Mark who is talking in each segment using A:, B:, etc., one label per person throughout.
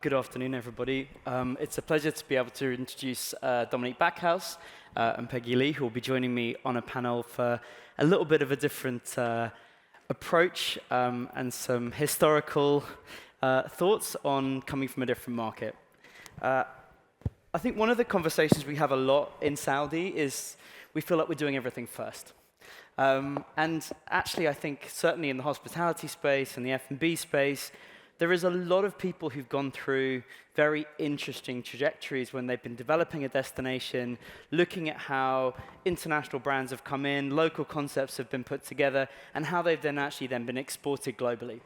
A: Good afternoon, everybody. It's a pleasure to be able to introduce Dominique Backhouse and Peggy Lee, who will be joining me on a panel for a little bit of a different approach and some historical thoughts on coming from a different market. I think one of the conversations we have a lot in Saudi is we feel like we're doing everything first. And actually, I think certainly in the hospitality space and the F&B space, there is a lot of people who've gone through very interesting trajectories when they've been developing a destination, looking at how international brands have come in, local concepts have been put together, and how they've then actually been exported globally.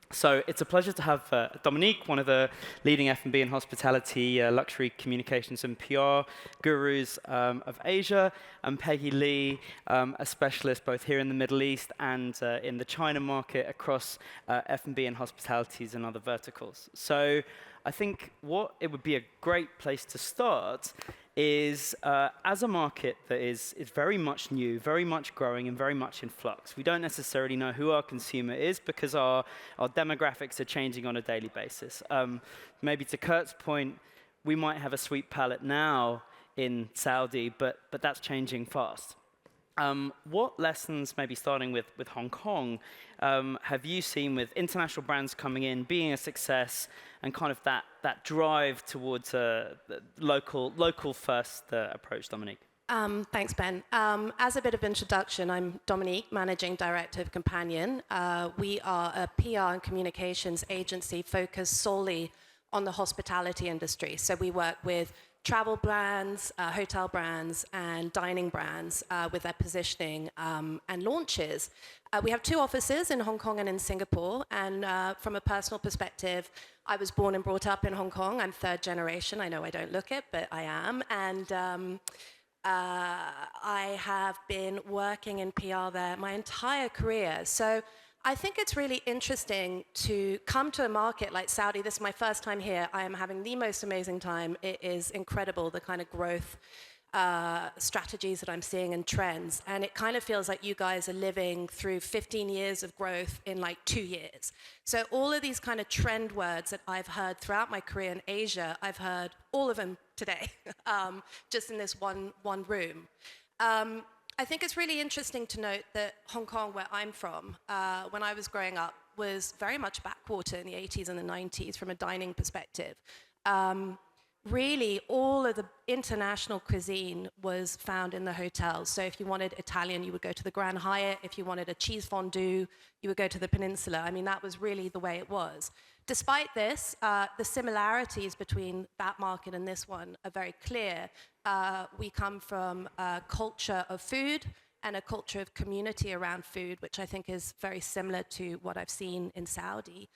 A: So it's a pleasure to have Dominique, one of the leading F&B and hospitality, luxury communications and PR gurus of Asia, and Peggy Lee, a specialist both here in the Middle East and in the China market across F&B and hospitalities and other verticals. So I think what it would be a great place to start is as a market that is very much new, very much growing, and very much in flux. We don't necessarily know who our consumer is because our demographics are changing on a daily basis. Maybe to Kurt's point, we might have a sweet palate now in Saudi, but that's changing fast. What lessons, maybe starting with Hong Kong, have you seen with international brands coming in, being a success, and kind of that drive towards a local first approach, Dominique?
B: Thanks, Ben. As a bit of introduction, I'm Dominique, Managing Director of Companion. We are a PR and communications agency focused solely on the hospitality industry. So we work with travel brands, hotel brands, and dining brands with their positioning and launches. We have two offices in Hong Kong and in Singapore. And from a personal perspective, I was born and brought up in Hong Kong. I'm third generation. I know I don't look it, but I am. And I have been working in PR there my entire career. So I think it's really interesting to come to a market like Saudi. This is my first time here. I am having the most amazing time. It is incredible, the kind of growth strategies that I'm seeing and trends. And it kind of feels like you guys are living through 15 years of growth in like 2 years. So all of these kind of trend words that I've heard throughout my career in Asia, I've heard all of them today, just in this one room. I think it's really interesting to note that Hong Kong, where I'm from, when I was growing up, was very much backwater in the 80s and the 90s from a dining perspective. Really, all of the international cuisine was found in the hotels. So if you wanted Italian, you would go to the Grand Hyatt. If you wanted a cheese fondue, you would go to the Peninsula. I mean, that was really the way it was. Despite this, the similarities between that market and this one are very clear. We come from a culture of food and a culture of community around food, which I think is very similar to what I've seen in Saudi.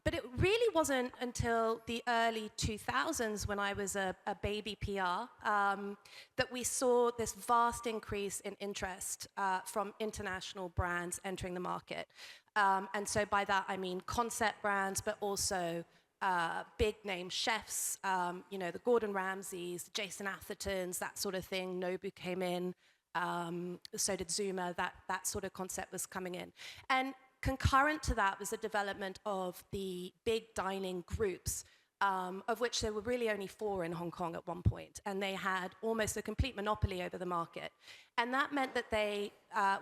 B: But it really wasn't until the early 2000s, when I was a baby PR, that we saw this vast increase in interest from international brands entering the market. And so by that, I mean concept brands, but also big name chefs, the Gordon Ramsays, Jason Athertons, that sort of thing. Nobu came in, so did Zuma, that sort of concept was coming in. And concurrent to that was the development of the big dining groups, of which there were really only 4 in Hong Kong at one point, and they had almost a complete monopoly over the market. And that meant that they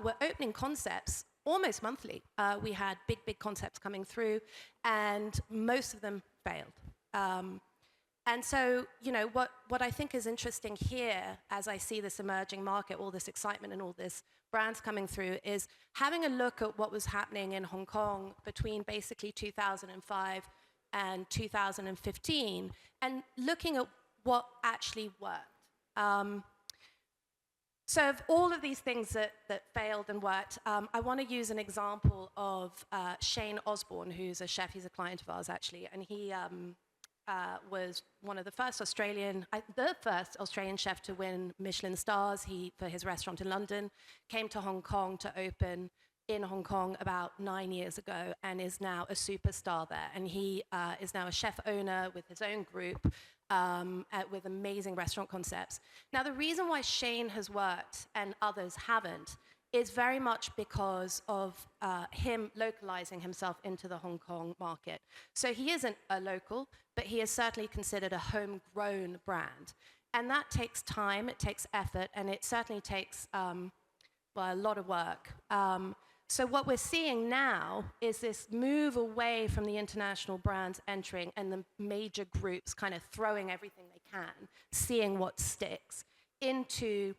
B: were opening concepts almost monthly. We had big concepts coming through, and most of them failed. And so, what I think is interesting here, as I see this emerging market, all this excitement and all this brands coming through, is having a look at what was happening in Hong Kong between basically 2005 and 2015, and looking at what actually worked. So of all of these things that failed and worked, I want to use an example of Shane Osborne, who's a chef. He's a client of ours, actually, and he was one of the first Australian chef to win Michelin stars. He, for his restaurant in London, came to Hong Kong to open in Hong Kong about 9 years ago and is now a superstar there. And he is now a chef owner with his own group with amazing restaurant concepts. Now, the reason why Shane has worked and others haven't is very much because of him localizing himself into the Hong Kong market. So he isn't a local, but he is certainly considered a homegrown brand. And that takes time, it takes effort, and it certainly takes a lot of work. So what we're seeing now is this move away from the international brands entering and the major groups kind of throwing everything they can, seeing what sticks, into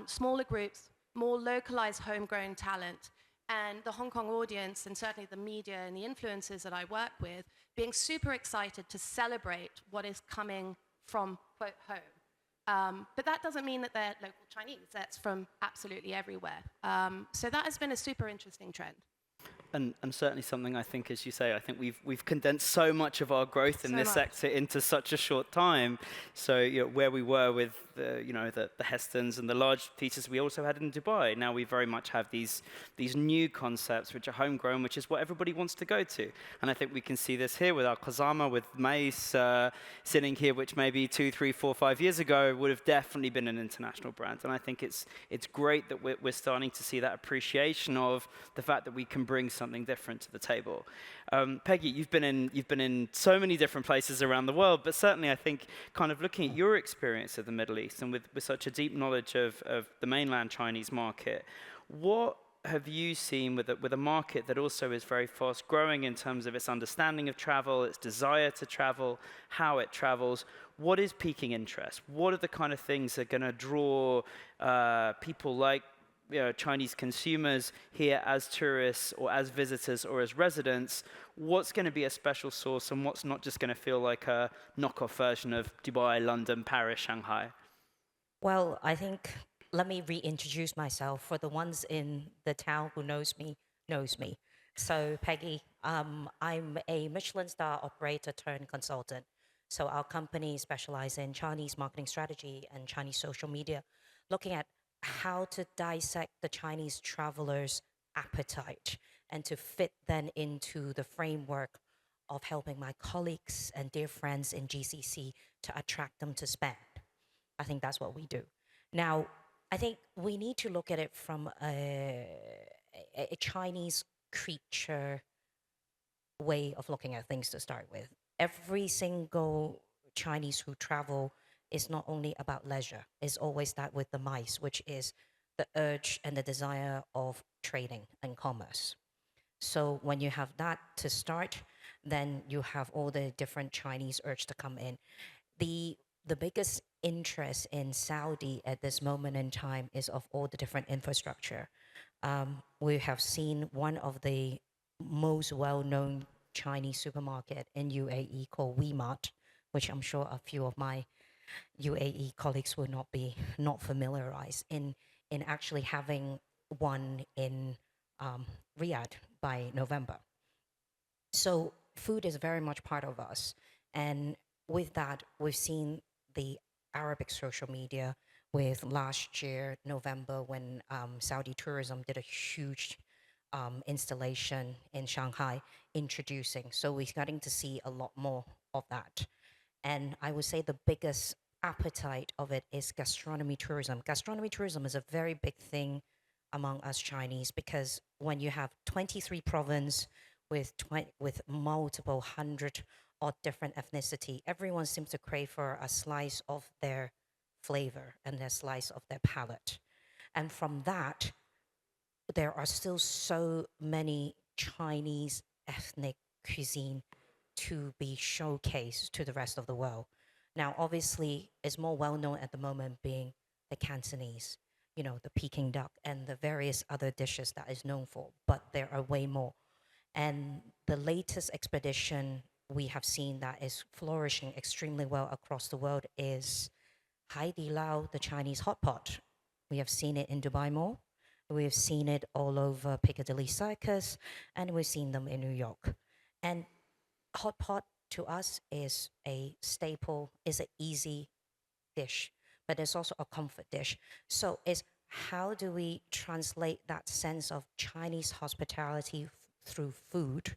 B: smaller groups, more localized homegrown talent, and the Hong Kong audience, and certainly the media and the influencers that I work with, being super excited to celebrate what is coming from, quote, home. But that doesn't mean that they're local Chinese. That's from absolutely everywhere. So that has been a super interesting trend.
A: And certainly something I think, as you say, I think we've condensed so much of our growth in this sector into such a short time. So where we were with the Hestons and the large pieces we also had in Dubai, now we very much have these new concepts which are homegrown, which is what everybody wants to go to. And I think we can see this here with our Kazama, with Mace sitting here, which maybe 2, 3, 4, 5 years ago would have definitely been an international brand. And I think it's great that we're starting to see that appreciation of the fact that we can bring something different to the table. Peggy, you've been in so many different places around the world, but certainly I think kind of looking at your experience of the Middle East and with such a deep knowledge of the mainland Chinese market, what have you seen with a market that also is very fast growing in terms of its understanding of travel, its desire to travel, how it travels? What is piquing interest? What are the kind of things that are going to draw people like Chinese consumers here as tourists or as visitors or as residents? What's going to be a special source and what's not just going to feel like a knockoff version of Dubai, London, Paris, Shanghai?
C: Well, I think, let me reintroduce myself. For the ones in the town who knows me. So Peggy, I'm a Michelin star operator turned consultant. So our company specializes in Chinese marketing strategy and Chinese social media, looking at how to dissect the Chinese traveler's appetite and to fit them into the framework of helping my colleagues and dear friends in GCC to attract them to spend. I think that's what we do. Now, I think we need to look at it from a Chinese creature way of looking at things to start with. Every single Chinese who travel is not only about leisure. It's always that with the mice, which is the urge and the desire of trading and commerce. So when you have that to start, then you have all the different Chinese urge to come in. The biggest interest in Saudi at this moment in time is of all the different infrastructure. We have seen one of the most well-known Chinese supermarket in UAE called WeMart, which I'm sure a few of my UAE colleagues will not familiarized in actually having one in Riyadh by November. So food is very much part of us. And with that, we've seen the Arabic social media with last year, November, when Saudi tourism did a huge installation in Shanghai introducing. So we're starting to see a lot more of that. And I would say the biggest appetite of it is gastronomy tourism. Gastronomy tourism is a very big thing among us Chinese because when you have 23 provinces with multiple hundred or different ethnicity, everyone seems to crave for a slice of their flavor and a slice of their palate. And from that, there are still so many Chinese ethnic cuisine to be showcased to the rest of the world. Now, obviously, it's more well-known at the moment being the Cantonese, the Peking duck and the various other dishes that is known for, but there are way more. And the latest expedition we have seen that is flourishing extremely well across the world is Hai Di Lao, the Chinese hot pot. We have seen it in Dubai Mall. We've seen it all over Piccadilly Circus, and we've seen them in New York. And hot pot to us is a staple, is an easy dish, but it's also a comfort dish. So it's how do we translate that sense of Chinese hospitality through food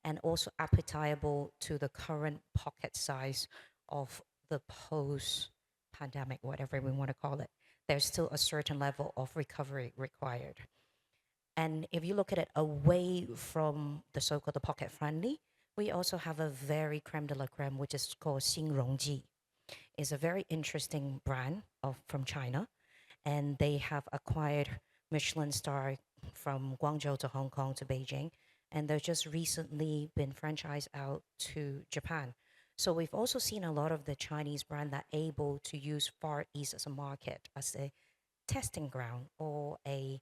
C: and also appetitable to the current pocket size of the post-pandemic, whatever we want to call it, there's still a certain level of recovery required. And if you look at it away from the so-called pocket friendly, we also have a very creme de la creme, which is called Xinrongji. It's a very interesting brand from China, and they have acquired Michelin star from Guangzhou to Hong Kong to Beijing, and they've just recently been franchised out to Japan. So we've also seen a lot of the Chinese brand that are able to use Far East as a market, as a testing ground or a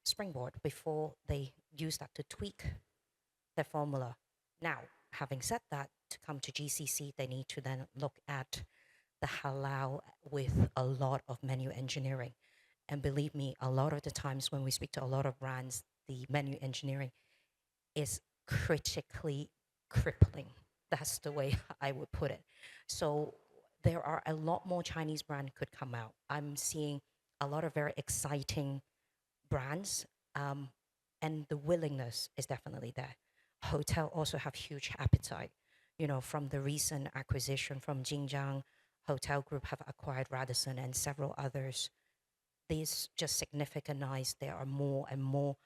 C: springboard before they use that to tweak their formula. Now, having said that, to come to GCC, they need to then look at the halal with a lot of menu engineering. And believe me, a lot of the times when we speak to a lot of brands, the menu engineering is critically crippling. That's the way I would put it. So there are a lot more Chinese brands could come out. I'm seeing a lot of very exciting brands, and the willingness is definitely there. Hotel also have huge appetite. You know, from the recent acquisition from Jinjiang, Hotel Group have acquired Radisson and several others. These just significantly there are more and more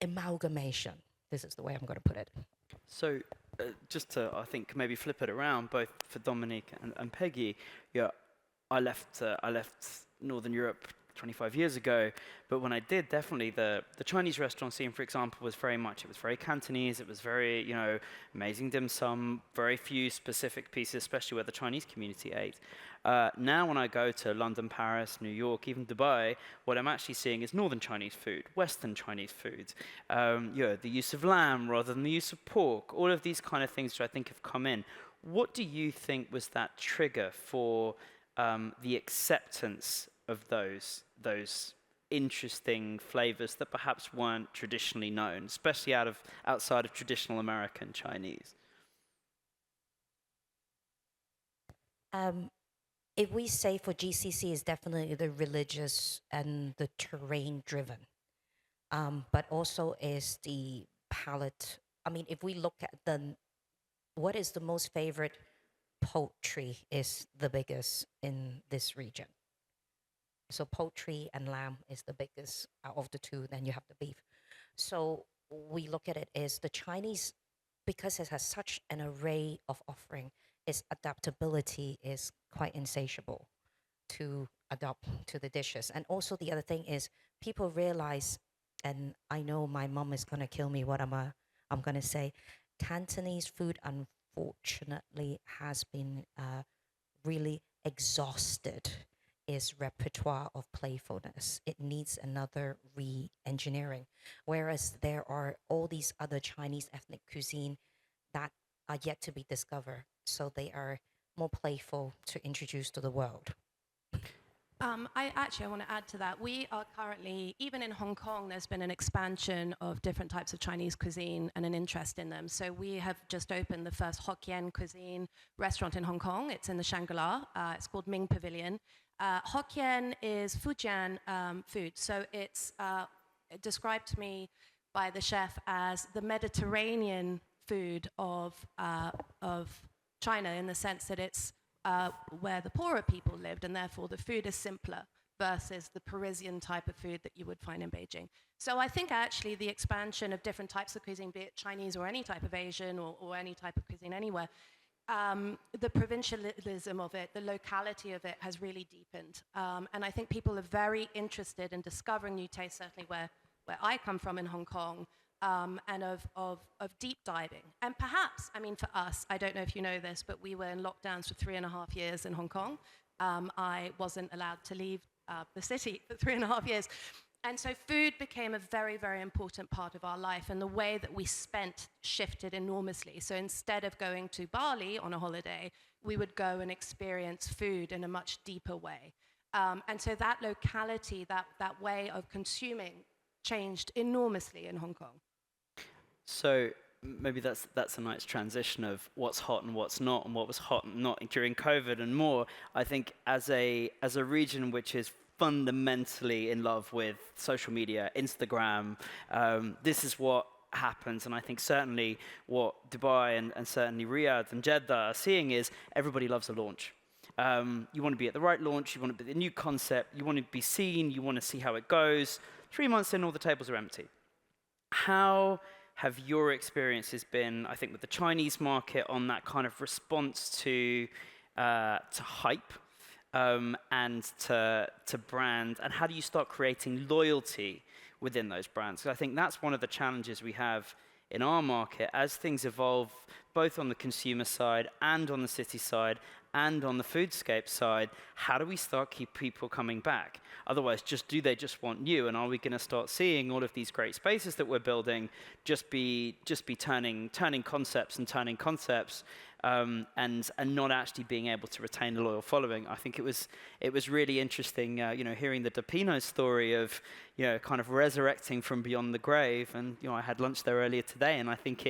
C: amalgamation. This is the way I'm going to put it.
A: So, just to, I think, maybe flip it around, both for Dominique and Peggy, yeah, I left Northern Europe 25 years ago, but when I did, definitely the Chinese restaurant scene, for example, was very Cantonese, it was very, you know, amazing dim sum, very few specific pieces, especially where the Chinese community ate. Now when I go to London, Paris, New York, even Dubai, what I'm actually seeing is Northern Chinese food, Western Chinese food, you know, the use of lamb rather than the use of pork, all of these kind of things which I think have come in. What do you think was that trigger for the acceptance of those interesting flavors that perhaps weren't traditionally known, especially outside of traditional American Chinese?
C: If we say for GCC is definitely the religious and the terrain driven, but also is the palate. I mean, if we look at what is the most favorite poultry is the biggest in this region. So poultry and lamb is the biggest out of the two. Then you have the beef. So we look at it as the Chinese, because it has such an array of offering, its adaptability is quite insatiable to adapt to the dishes. And also the other thing is people realize, and I know my mom is gonna kill me what I'm gonna say, Cantonese food unfortunately has been really exhausted its repertoire of playfulness. It needs another re-engineering. Whereas there are all these other Chinese ethnic cuisine that are yet to be discovered. So they are more playful to introduce to the world.
B: I want to add to that. We are currently, even in Hong Kong, there's been an expansion of different types of Chinese cuisine and an interest in them. So we have just opened the first Hokkien cuisine restaurant in Hong Kong. It's in the Shangri-La. It's called Ming Pavilion. Hokkien is Fujian food. So it's described to me by the chef as the Mediterranean food of China, in the sense that it's where the poorer people lived, and therefore the food is simpler versus the Parisian type of food that you would find in Beijing. So I think actually the expansion of different types of cuisine, be it Chinese or any type of Asian or any type of cuisine anywhere, the provincialism of it, the locality of it has really deepened. And I think people are very interested in discovering new tastes, certainly where I come from in Hong Kong, and of deep diving. And perhaps, I mean, for us, I don't know if you know this, but we were in lockdowns for 3.5 years in Hong Kong. I wasn't allowed to leave the city for 3.5 years. And so food became a very, very important part of our life, and the way that we spent shifted enormously. So instead of going to Bali on a holiday, we would go and experience food in a much deeper way. And so that locality, that way of consuming changed enormously in Hong Kong.
A: So maybe that's a nice transition of what's hot and what's not, and what was hot and not during COVID and more. I think as a region which is fundamentally in love with social media, Instagram, this is what happens. And I think certainly what Dubai and certainly Riyadh and Jeddah are seeing is everybody loves a launch. You want to be at the right launch, you want to be the new concept, you want to be seen, you want to see how it goes. 3 months in, all the tables are empty. How have your experiences been, I think, with the Chinese market on that kind of response to hype and to brand, and how do you start creating loyalty within those brands? So I think that's one of the challenges we have in our market as things evolve, both on the consumer side and on the city side and on the foodscape side. How do we start keep people coming back? Otherwise, do they just want new? And are we going to start seeing all of these great spaces that we're building just be turning concepts and turning concepts and not actually being able to retain a loyal following? I think it was really interesting, hearing the Dapino story of, kind of resurrecting from beyond the grave. And I had lunch there earlier today, and I think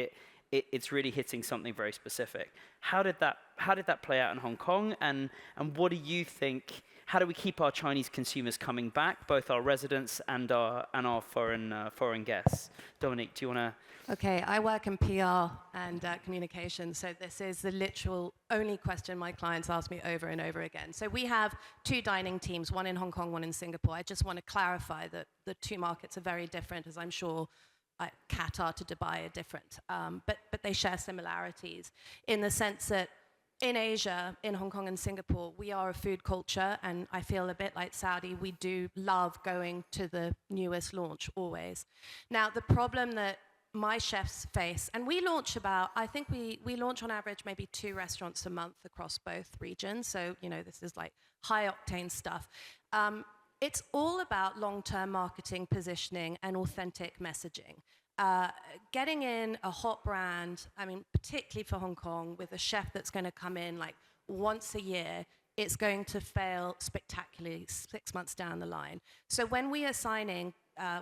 A: it's really hitting something very specific. How did that play out in Hong Kong? And what do you think? How do we keep our Chinese consumers coming back, both our residents and our foreign guests? Dominique, do you want to?
B: Okay, I work in PR and communication, so this is the literal only question my clients ask me over and over again. So we have 2 dining teams, one in Hong Kong, one in Singapore. I just want to clarify that the 2 markets are very different, as I'm sure Qatar to Dubai are different, but they share similarities in the sense that in Asia, in Hong Kong and Singapore, we are a food culture, and I feel a bit like Saudi. We do love going to the newest launch always. Now, the problem that my chefs face, and we launch I think we launch on average maybe 2 restaurants a month across both regions. So, this is like high octane stuff. It's all about long-term marketing, positioning, and authentic messaging. Getting in a hot brand, particularly for Hong Kong, with a chef that's going to come in like once a year, it's going to fail spectacularly 6 months down the line. So when we are signing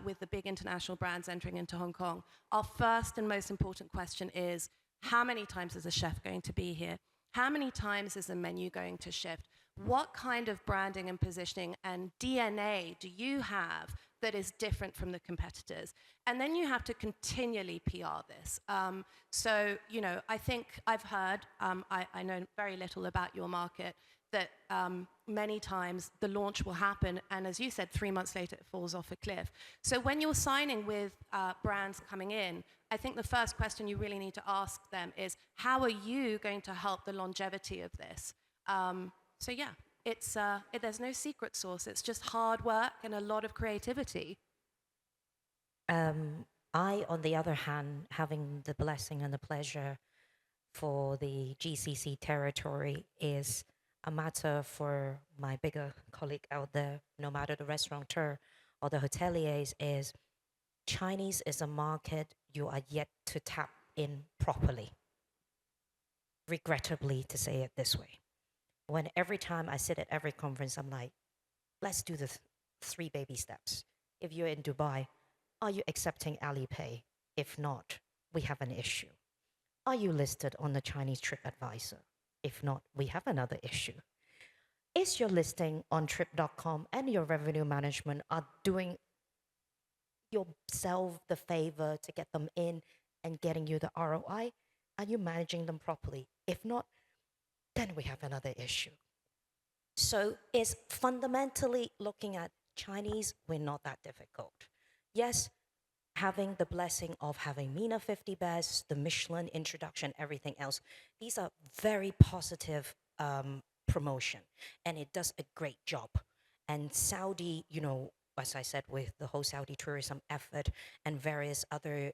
B: with the big international brands entering into Hong Kong, our first and most important question is, how many times is a chef going to be here? How many times is the menu going to shift? What kind of branding and positioning and DNA do you have that is different from the competitors? And then you have to continually PR this. I think I've heard, I know very little about your market, that many times the launch will happen, and as you said, 3 months later it falls off a cliff. So when you're signing with brands coming in, I think the first question you really need to ask them is, how are you going to help the longevity of this? So yeah, there's no secret sauce. It's just hard work and a lot of creativity.
C: I, on the other hand, having the blessing and the pleasure for the GCC territory is a matter for my bigger colleague out there, no matter the restaurateur or the hoteliers, is Chinese is a market you are yet to tap in properly. Regrettably, to say it this way. When every time I sit at every conference, I'm like, let's do the 3 baby steps. If you're in Dubai, are you accepting Alipay? If not, we have an issue. Are you listed on the Chinese TripAdvisor? If not, we have another issue. Is your listing on trip.com and your revenue management are doing yourself the favor to get them in and getting you the ROI? Are you managing them properly? If not, then we have another issue. So it's fundamentally looking at Chinese, we're not that difficult. Yes, having the blessing of having MENA 50 Best, the Michelin introduction, everything else, these are very positive promotion, and it does a great job. And Saudi, as I said, with the whole Saudi tourism effort and various other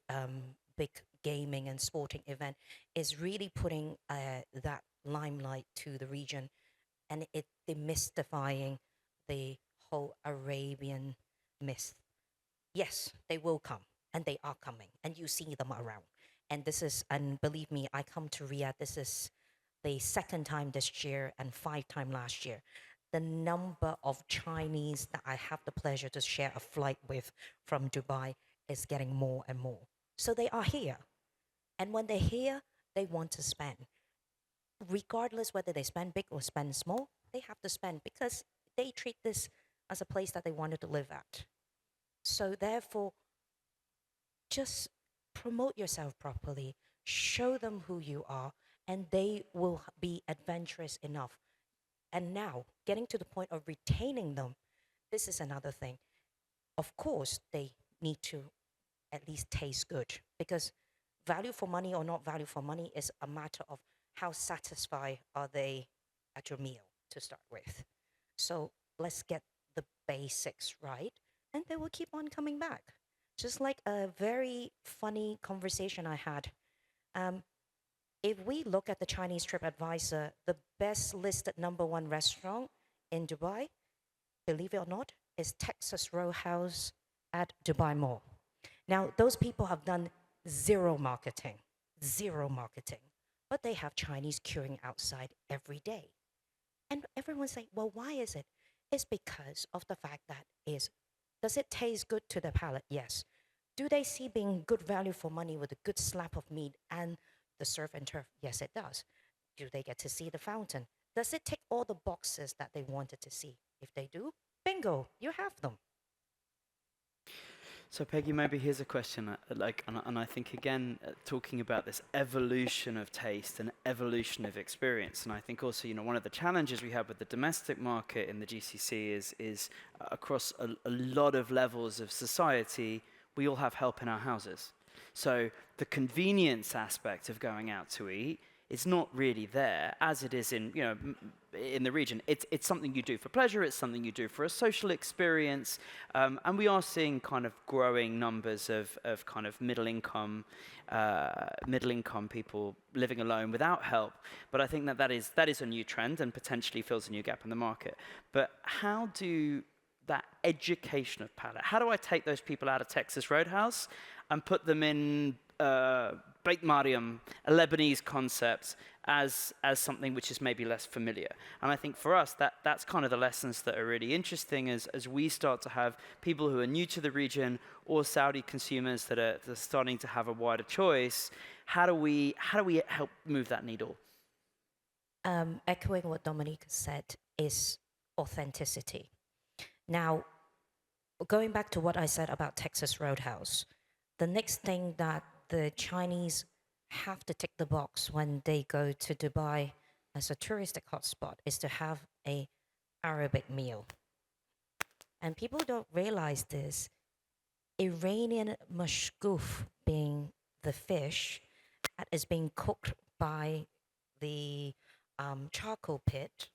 C: big gaming and sporting event, is really putting that limelight to the region, and it demystifying the whole Arabian myth. Yes, they will come, and they are coming, and you see them around. And believe me, I come to Riyadh, this is the 2nd time this year and 5 times last year. The number of Chinese that I have the pleasure to share a flight with from Dubai is getting more and more. So they are here. And when they're here, they want to spend. Regardless whether they spend big or spend small, they have to spend because they treat this as a place that they wanted to live at. So therefore, just promote yourself properly, show them who you are, and they will be adventurous enough. And now, getting to the point of retaining them, this is another thing. Of course, they need to at least taste good, because value for money or not value for money is a matter of how satisfied are they at your meal to start with. So let's get the basics right, and they will keep on coming back. Just like a very funny conversation I had. Um, if we look at the Chinese TripAdvisor, the best listed number one restaurant in Dubai, believe it or not, is Texas Roadhouse at Dubai Mall. Now, those people have done zero marketing, but they have Chinese queuing outside every day. And everyone's like, well, why is it? It's because of the fact that does it taste good to the palate? Yes. Do they see being good value for money with a good slab of meat and the surf and turf? Yes, it does. Do they get to see the fountain? Does it tick all the boxes that they wanted to see? If they do, bingo, you have them.
A: So Peggy, maybe here's a question, and I think again, talking about this evolution of taste and evolution of experience, and I think also, one of the challenges we have with the domestic market in the GCC is across a lot of levels of society, we all have help in our houses. So the convenience aspect of going out to eat is not really there as it is in, in the region. It's something you do for pleasure, it's something you do for a social experience, and we are seeing kind of growing numbers of kind of middle income people living alone without help. But I think that is a new trend and potentially fills a new gap in the market. But how do that education of palate, how do I take those people out of Texas Roadhouse and put them in Beit Mariam, a Lebanese concept, as something which is maybe less familiar? And I think for us, that's kind of the lessons that are really interesting as we start to have people who are new to the region or Saudi consumers that are starting to have a wider choice. How do we help move that needle?
C: Echoing what Dominique said is authenticity. Now, going back to what I said about Texas Roadhouse, the next thing that the Chinese have to tick the box when they go to Dubai as a touristic hotspot is to have an Arabic meal. And people don't realize this. Iranian mashgouf, being the fish that is being cooked by the charcoal pit,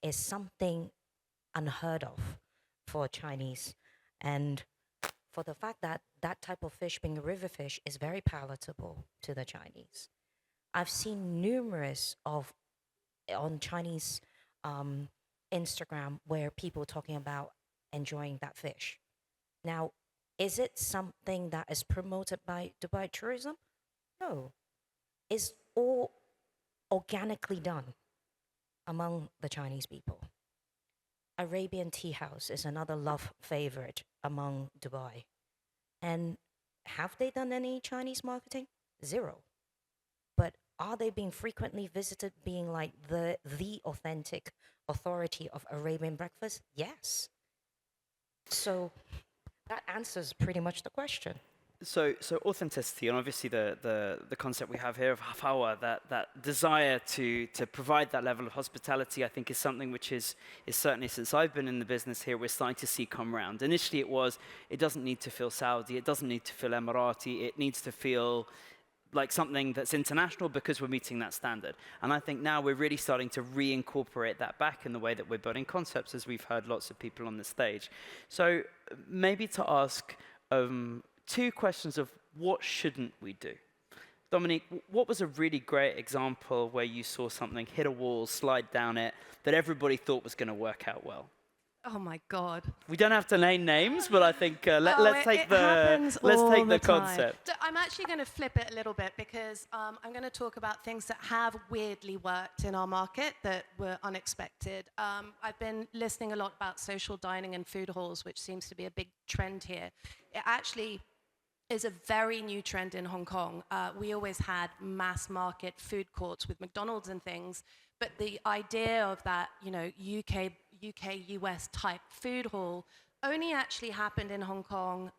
C: is something unheard of for Chinese. And for the fact that that type of fish, being a river fish, is very palatable to the Chinese. I've seen numerous on Chinese Instagram where people talking about enjoying that fish. Now, is it something that is promoted by Dubai Tourism? No. It's all organically done among the Chinese people. Arabian tea house is another love favorite among Dubai. And have they done any Chinese marketing? Zero. But are they being frequently visited, being like the authentic authority of Arabian breakfast? Yes. So that answers pretty much the question.
A: So authenticity, and obviously the concept we have here of hafawa, that desire to provide that level of hospitality, I think is something which is certainly, since I've been in the business here, we're starting to see come around. Initially it doesn't need to feel Saudi, it doesn't need to feel Emirati, it needs to feel like something that's international because we're meeting that standard. And I think now we're really starting to reincorporate that back in the way that we're building concepts, as we've heard lots of people on the stage. So maybe to ask two questions of what shouldn't we do? Dominique, what was a really great example where you saw something hit a wall, slide down it, that everybody thought was going to work out well?
B: Oh my God.
A: We don't have to name names, but I think let's take the concept.
B: So I'm actually going to flip it a little bit because I'm going to talk about things that have weirdly worked in our market that were unexpected. I've been listening a lot about social dining and food halls, which seems to be a big trend here. It actually is a very new trend in Hong Kong. We always had mass market food courts with McDonald's and things, but the idea of that, UK, US type food hall only actually happened in Hong Kong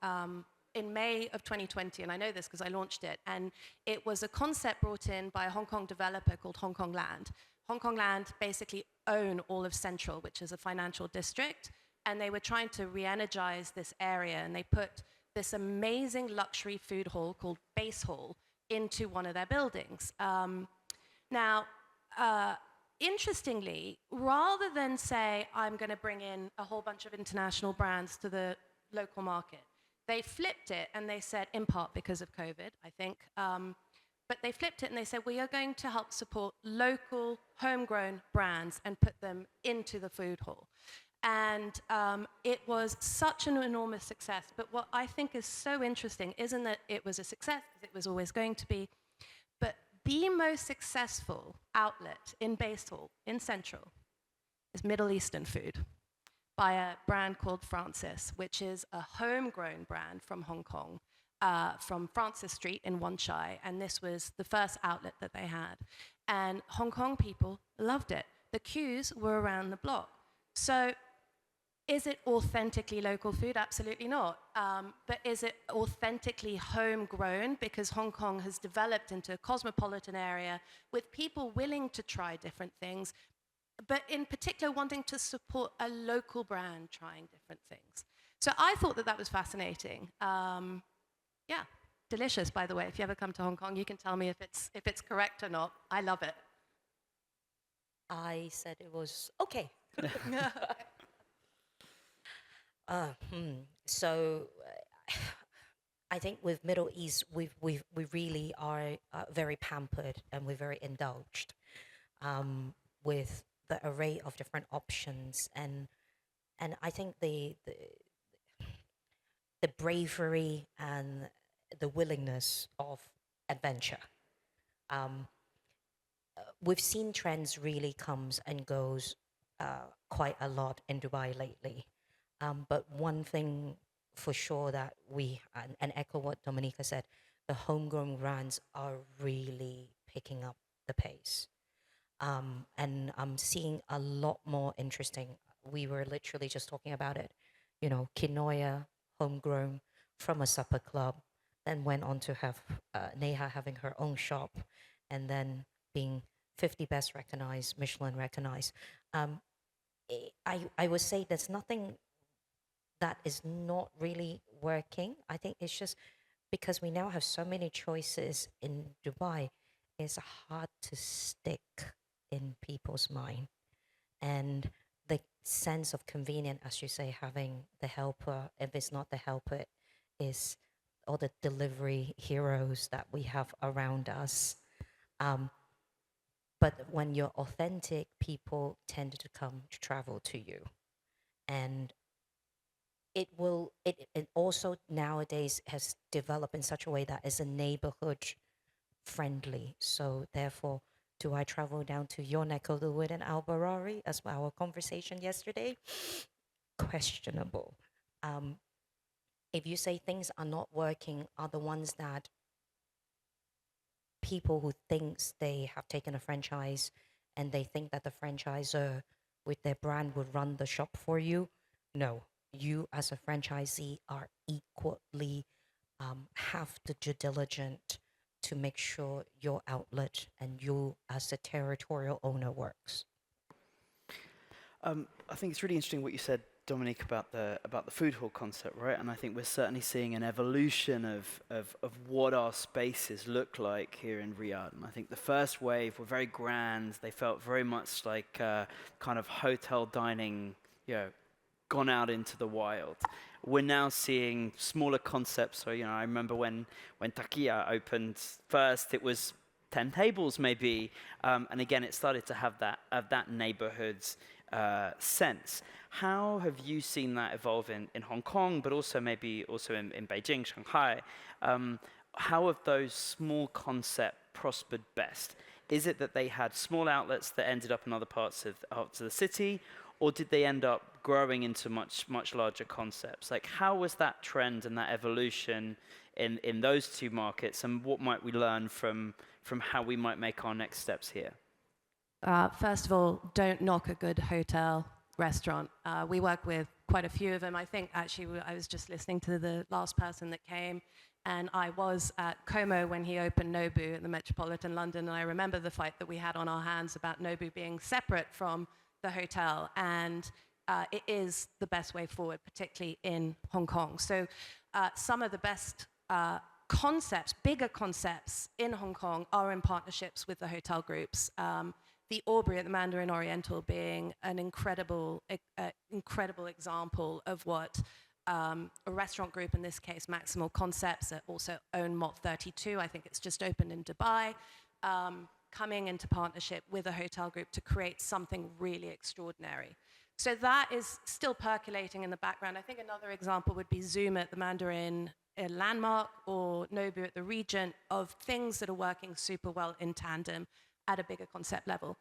B: in May of 2020, and I know this because I launched it, and it was a concept brought in by a Hong Kong developer called Hong Kong Land. Hong Kong Land basically own all of Central, which is a financial district, and they were trying to re-energize this area, and they put this amazing luxury food hall called Base Hall into one of their buildings. Now, interestingly, rather than say, I'm going to bring in a whole bunch of international brands to the local market, they flipped it and they said, in part because of COVID, I think, but they flipped it and they said, we are going to help support local homegrown brands and put them into the food hall. And it was such an enormous success. But what I think is so interesting isn't that it was a success, because it was always going to be, but the most successful outlet in Baseley, in Central, is Middle Eastern food by a brand called Francis, which is a homegrown brand from Hong Kong, from Francis Street in Wan Chai. And this was the first outlet that they had. And Hong Kong people loved it. The queues were around the block. So is it authentically local food? Absolutely not. But is it authentically homegrown? Because Hong Kong has developed into a cosmopolitan area with people willing to try different things, but in particular wanting to support a local brand trying different things. So I thought that that was fascinating. Yeah, delicious, by the way. If you ever come to Hong Kong, you can tell me if it's correct or not. I love it.
C: I said it was okay. So I think with Middle East, we really are very pampered and we're very indulged with the array of different options, and I think the bravery and the willingness of adventure. We've seen trends really comes and goes quite a lot in Dubai lately. But one thing for sure that and echo what Dominique said, the homegrown brands are really picking up the pace. And I'm seeing a lot more interesting. We were literally just talking about it, quinoa, homegrown from a supper club, then went on to have Neha having her own shop, and then being 50 best recognized, Michelin recognized. I would say there's nothing that is not really working. I think it's just because we now have so many choices in Dubai, it's hard to stick in people's mind. And the sense of convenience, as you say, having the helper, if it's not the helper, is all the delivery heroes that we have around us. But when you're authentic, people tend to come to travel to you. And it also nowadays has developed in such a way that it's a neighborhood friendly. So therefore, do I travel down to your neck of the wood in Albarari, as our conversation yesterday? Questionable. If you say things are not working, are the ones that people who thinks they have taken a franchise and they think that the franchisor with their brand would run the shop for you? No. You as a franchisee are equally have the due diligence to make sure your outlet and you as a territorial owner works.
A: I think it's really interesting what you said, Dominique, about the food hall concept, right? And I think we're certainly seeing an evolution of what our spaces look like here in Riyadh. And I think the first wave were very grand. They felt very much like kind of hotel dining, gone out into the wild. We're now seeing smaller concepts. So, I remember when Takia opened first, it was 10 tables maybe. And again, it started to have that neighborhood sense. How have you seen that evolve in Hong Kong, but also maybe also in Beijing, Shanghai? How have those small concepts prospered best? Is it that they had small outlets that ended up in other parts of the city, or did they end up growing into much, much larger concepts? Like, how was that trend and that evolution in those two markets, and what might we learn from how we might make our next steps here?
B: First of all, don't knock a good hotel restaurant. We work with quite a few of them. I think actually I was just listening to the last person that came, And I was at Como when he opened Nobu in the Metropolitan London, and I remember the fight that we had on our hands about Nobu being separate from the hotel. And it is the best way forward, particularly in Hong Kong. So some of the best concepts, bigger concepts in Hong Kong are in partnerships with the hotel groups. The Aubrey at the Mandarin Oriental being an incredible example of what a restaurant group, in this case Maximal Concepts, that also own Mott 32, I think it's just opened in Dubai, coming into partnership with a hotel group to create something really extraordinary. So that is still percolating in the background. I think another example would be Zoom at the Mandarin Landmark or Nobu at the Regent, of things that are working super well in tandem at a bigger concept level.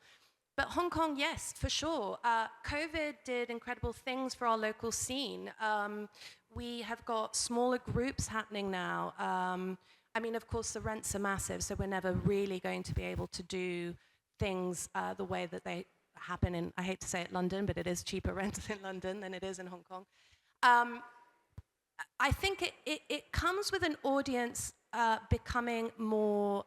B: But Hong Kong, yes, for sure. COVID did incredible things for our local scene. We have got smaller groups happening now. I mean, of course, the rents are massive, so we're never really going to be able to do things the way that they happen in, I hate to say it, London, but it is cheaper rent in London than it is in Hong Kong. I think it comes with an audience becoming more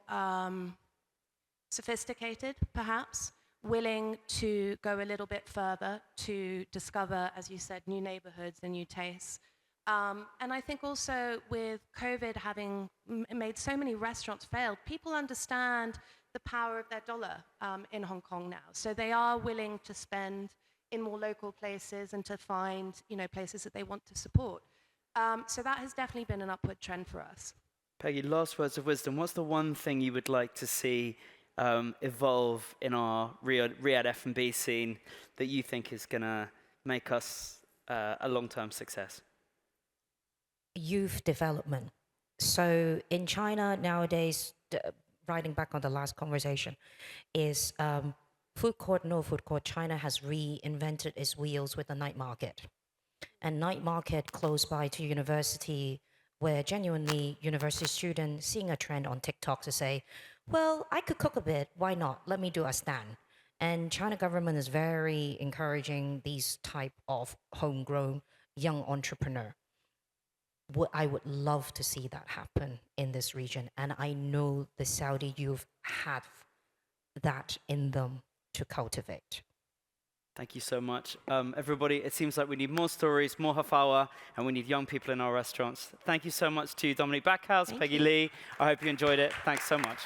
B: sophisticated, perhaps, willing to go a little bit further to discover, as you said, new neighborhoods and new tastes. And I think also with COVID having made so many restaurants fail, people understand the power of their dollar in Hong Kong now. So they are willing to spend in more local places and to find, places that they want to support. So that has definitely been an upward trend for us.
A: Peggy, last words of wisdom. What's the one thing you would like to see evolve in our Riyadh F&B scene that you think is going to make us a long-term success?
C: Youth development. So in China nowadays, riding back on the last conversation, is food court, no food court. China has reinvented its wheels with the night market. And night market close by to university, where genuinely university students seeing a trend on TikTok to say, well, I could cook a bit, why not? Let me do a stand. And China government is very encouraging these type of homegrown young entrepreneur. I would love to see that happen in this region. And I know the Saudi youth have that in them to cultivate.
A: Thank you so much. Everybody, it seems like we need more stories, more hafawa, and we need young people in our restaurants. Thank you so much to Dominique Backhouse, Peggy Lee. I hope you enjoyed it. Thanks so much.